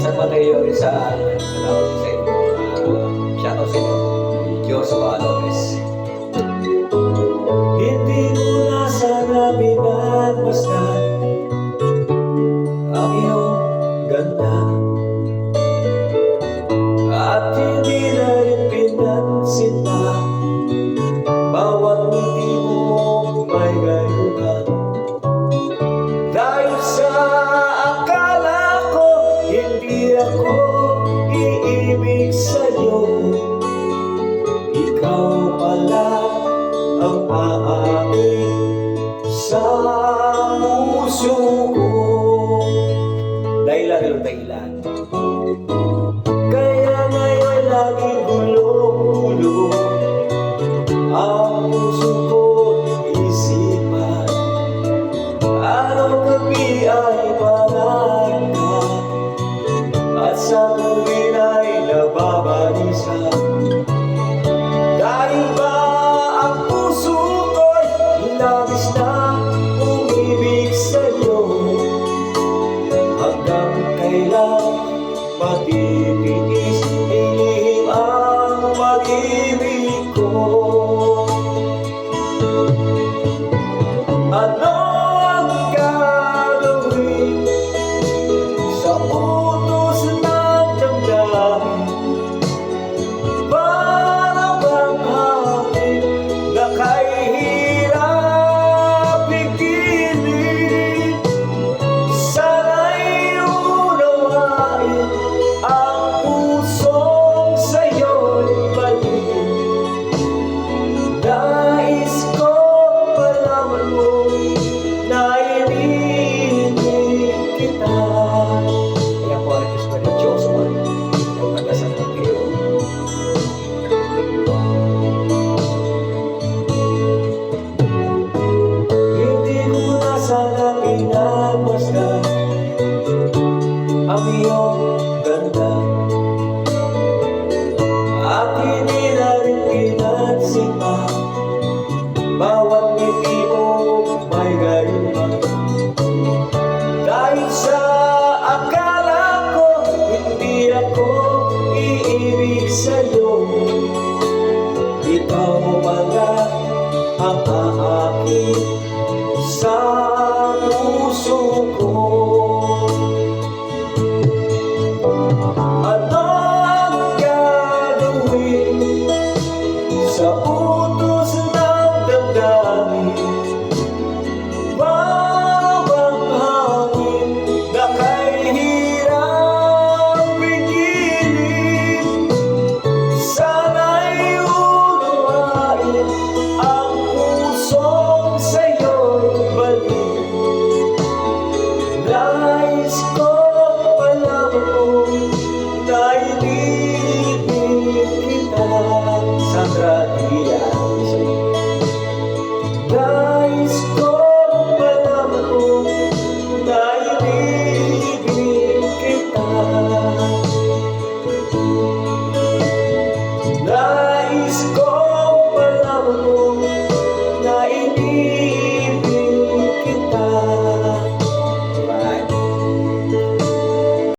San Mateo Rizal. Salamat sa inyo. Shoutout sa inyo. Diyos Lopez. Hindi ko na sana pinagmasdan ang iyong ganda, at hindi na rin pinansin pa bawat ngiti mo may gayuhan. Dahil sa akala ko hindi ako iibig sa'yo, ikaw pala ang aaming sa puso ko. Dahilan. Kaya ngayon laging gulong-gulo ang puso ko't isipan. Araw gabi ay pangarap ka, at sa tuwin ay nababalisa. Dahil ba ang puso ko'y labis na umibig sa'yo, hanggang kailan pati